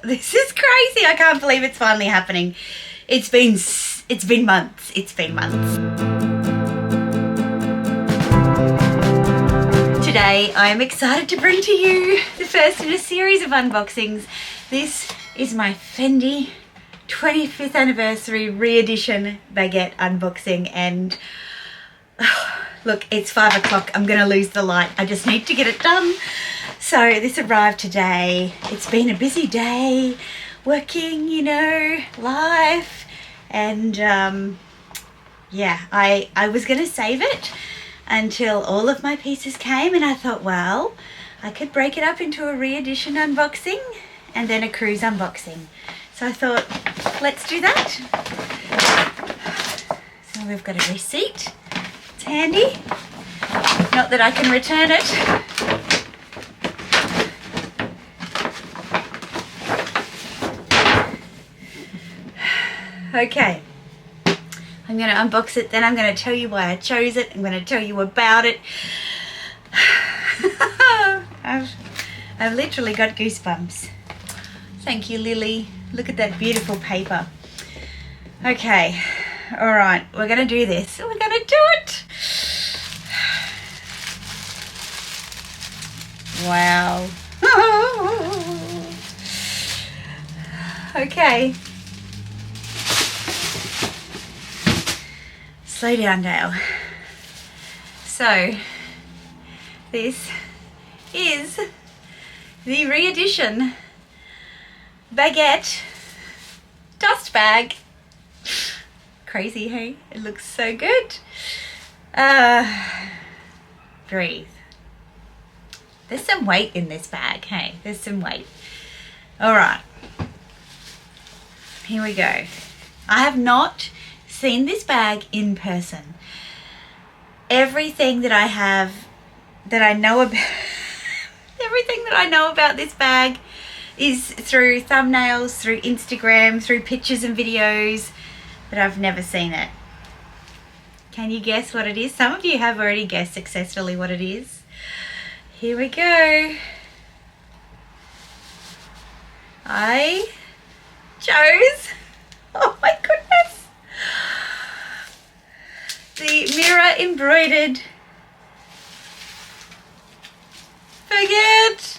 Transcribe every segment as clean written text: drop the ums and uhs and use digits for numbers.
This is crazy. I can't believe it's finally happening. It's been months. It's been months. Today I am excited to bring to you the first in a series of unboxings. This is my Fendi 25th anniversary Reedition Baguette unboxing, and look, it's 5 o'clock. I'm gonna lose the light. I just need to get it done. So this arrived today. It's been a busy day working, you know, life, and yeah, I was gonna save it until all of my pieces came, and I thought, well, I could break it up into a Reedition unboxing and then a cruise unboxing. So I thought, let's do that. So we've got a receipt. It's handy. Not that I can return it. Okay. I'm going to unbox it, then I'm going to tell you why I chose it. I'm going to tell you about it. I've literally got goosebumps. Thank you, Lily. Look at that beautiful paper. Okay. All right. We're going to do this. We're going to do it. Wow. Okay. Slow down, Dale. So, this is the Reedition Baguette dust bag. Crazy, hey? It looks so good. Breathe. There's some weight in this bag, hey? There's some weight. All right. Here we go. I have not seen this bag in person. Everything that I know about this bag is through thumbnails, through Instagram, through pictures and videos, but I've never seen it. Can you guess what it is? Some of you have already guessed successfully what it is. Here we go. I chose, oh my goodness, the mirror embroidered baguette.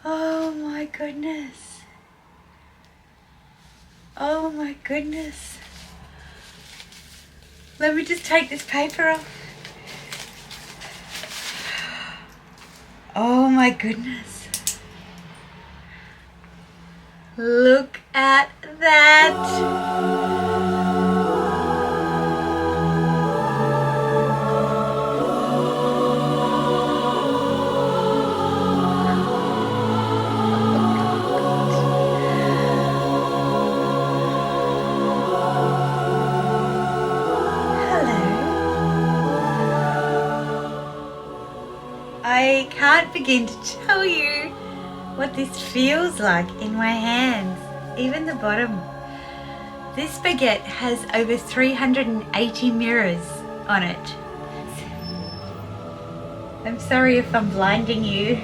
Oh my goodness. Oh my goodness. Let me just take this paper off. Oh my goodness. Look at that. I can't begin to tell you what this feels like in my hands, even the bottom. This baguette has over 380 mirrors on it. I'm sorry if I'm blinding you.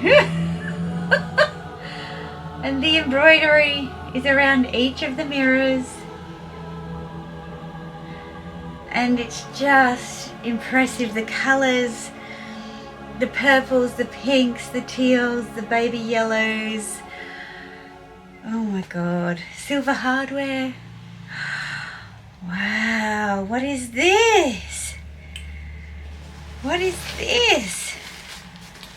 And the embroidery is around each of the mirrors. And it's just impressive. The colors, the purples, the pinks, the teals, the baby yellows. Oh my God. Silver hardware. Wow. What is this? What is this?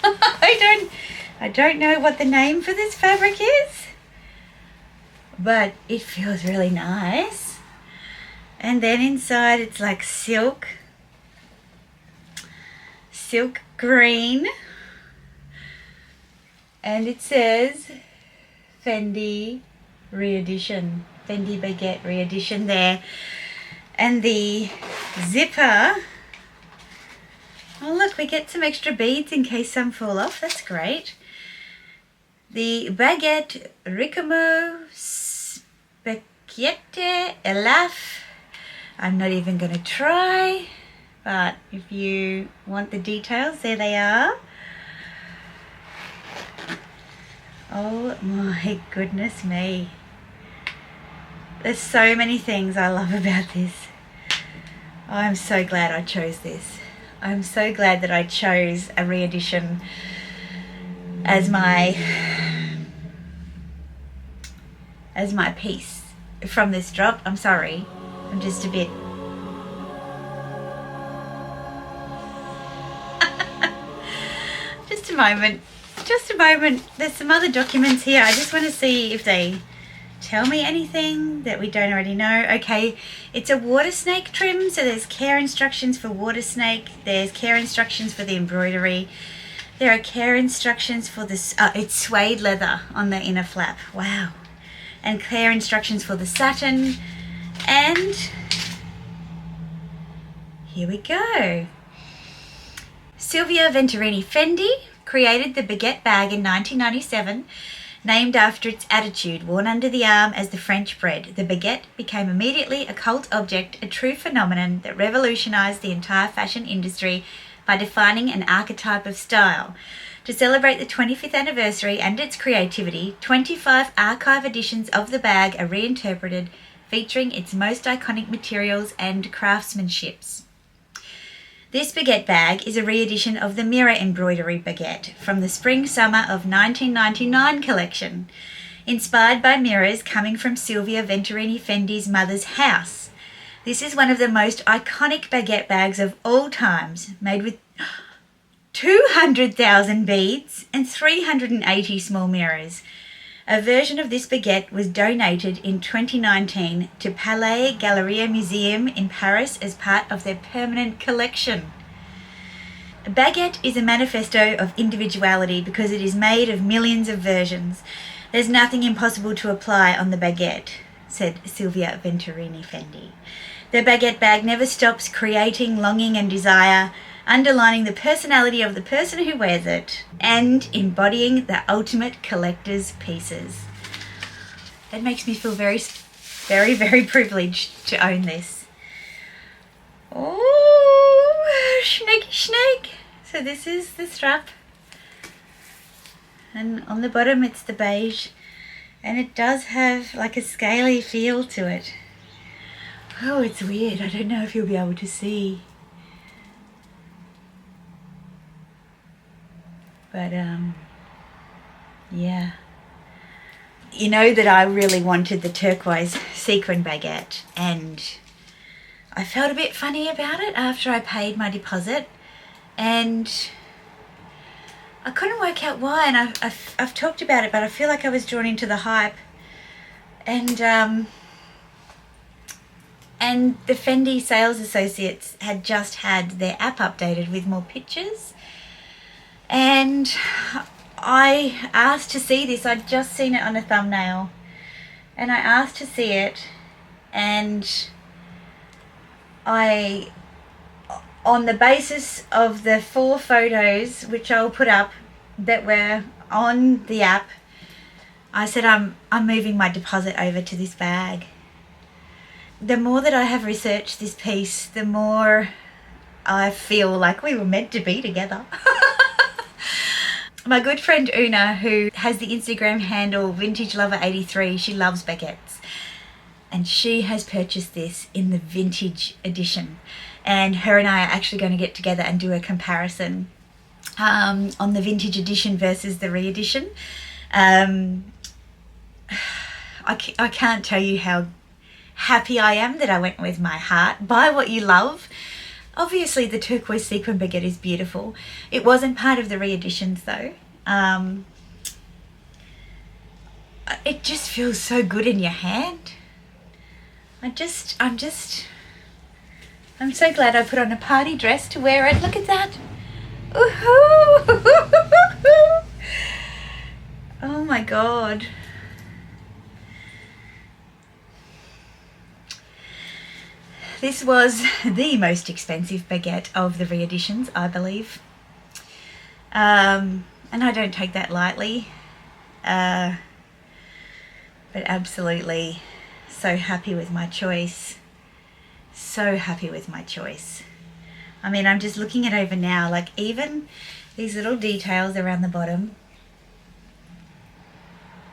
I don't know what the name for this fabric is, but it feels really nice. And then inside it's like silk green, and it says Fendi Reedition, Fendi Baguette Reedition there. And the zipper, oh look, we get some extra beads in case some fall off. That's great. The Baguette Ricamo Specchiette Elaf. I'm not even going to try. But if you want the details, there they are. Oh my goodness me. There's so many things I love about this. I'm so glad I chose this. I'm so glad that I chose a reedition as my piece from this drop. I'm sorry, I'm just a bit just a moment. There's some other documents here. I just want to see if they tell me anything that we don't already know. Okay, it's a water snake trim, so there's care instructions for water snake, there's care instructions for the embroidery, there are care instructions for this, it's suede leather on the inner flap, wow, and care instructions for the satin, and here we go. Silvia Venturini Fendi created the Baguette bag in 1997, named after its attitude, worn under the arm as the French bread. The baguette became immediately a cult object, a true phenomenon that revolutionized the entire fashion industry by defining an archetype of style. To celebrate the 25th anniversary and its creativity, 25 archive editions of the bag are reinterpreted, featuring its most iconic materials and craftsmanships. This baguette bag is a re-edition of the mirror embroidery baguette from the Spring-Summer of 1999 collection, inspired by mirrors coming from Silvia Venturini Fendi's mother's house. This is one of the most iconic baguette bags of all times, made with 200,000 beads and 380 small mirrors. A version of this baguette was donated in 2019 to Palais Galleria Museum in Paris as part of their permanent collection. A baguette is a manifesto of individuality because it is made of millions of versions. There's nothing impossible to apply on the baguette, said Silvia Venturini Fendi. The baguette bag never stops creating longing and desire, underlining the personality of the person who wears it and embodying the ultimate collector's pieces. It makes me feel very, very, very privileged to own this. Oh, snake. So this is the strap. And on the bottom it's the beige. And it does have like a scaly feel to it. Oh, it's weird. I don't know if you'll be able to see. But, yeah. You know that I really wanted the turquoise sequin baguette, and I felt a bit funny about it after I paid my deposit, and I couldn't work out why, and I've talked about it, but I feel like I was drawn into the hype, and the Fendi sales associates had just had their app updated with more pictures. And I asked to see this. I'd just seen it on a thumbnail. And I asked to see it. And on the basis of the 4 photos, which I'll put up, that were on the app, I said, I'm moving my deposit over to this bag. The more that I have researched this piece, the more I feel like we were meant to be together. My good friend Una, who has the Instagram handle VintageLover83, she loves baguettes. And she has purchased this in the vintage edition. And her and I are actually going to get together and do a comparison on the vintage edition versus the re-edition. I can't tell you how happy I am that I went with my heart. Buy what you love. Obviously the turquoise sequin baguette is beautiful. It wasn't part of the re-editions though. It just feels so good in your hand. I'm so glad I put on a party dress to wear it. Look at that. Ooh-hoo. Oh my God. This was the most expensive baguette of the re-editions, I believe. And I don't take that lightly. But absolutely so happy with my choice. So happy with my choice. I mean, I'm just looking it over now, like even these little details around the bottom.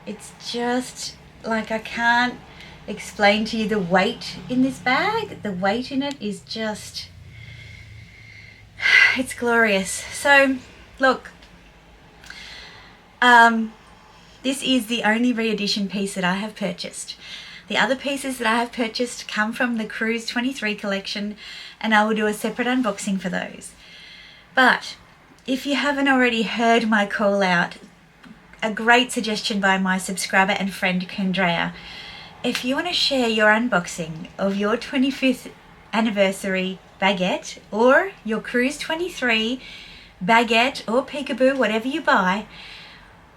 It's just like, I can't explain to you the weight in this bag. The weight in it is just, it's glorious. So look, this is the only re-edition piece that I have purchased. The other pieces that I have purchased come from the Cruise 23 collection, and I will do a separate unboxing for those. But if you haven't already heard my call out, a great suggestion by my subscriber and friend Kendrea, if you want to share your unboxing of your 25th anniversary baguette or your Cruise 23 baguette or peekaboo, whatever you buy,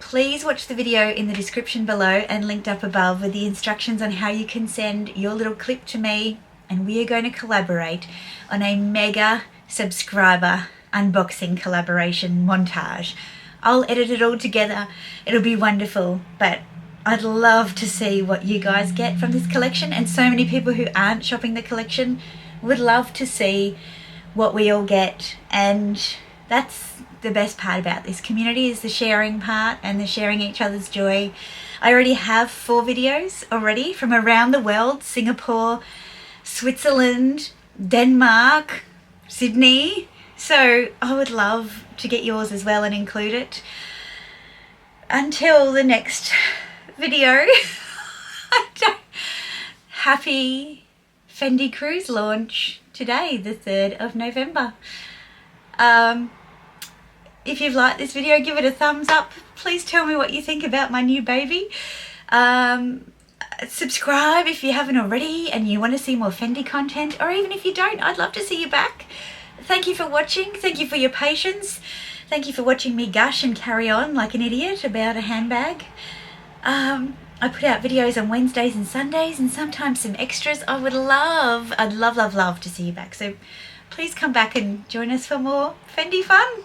please watch the video in the description below and linked up above with the instructions on how you can send your little clip to me, and we are going to collaborate on a mega subscriber unboxing collaboration montage. I'll edit it all together. It'll be wonderful, but I'd love to see what you guys get from this collection, and so many people who aren't shopping the collection would love to see what we all get. And that's the best part about this community, is the sharing part and the sharing each other's joy. I already have 4 videos already from around the world: Singapore, Switzerland, Denmark, Sydney. So I would love to get yours as well and include it. Until the next video, happy Fendi Cruise launch today, the 3rd of November. If you've liked this video, give it a thumbs up. Please tell me what you think about my new baby. Subscribe if you haven't already and you want to see more Fendi content, or even if you don't, I'd love to see you back. Thank you for watching. Thank you for your patience. Thank you for watching me gush and carry on like an idiot about a handbag. I put out videos on Wednesdays and Sundays, and sometimes some extras. I'd love to see you back. So please come back and join us for more Fendi fun.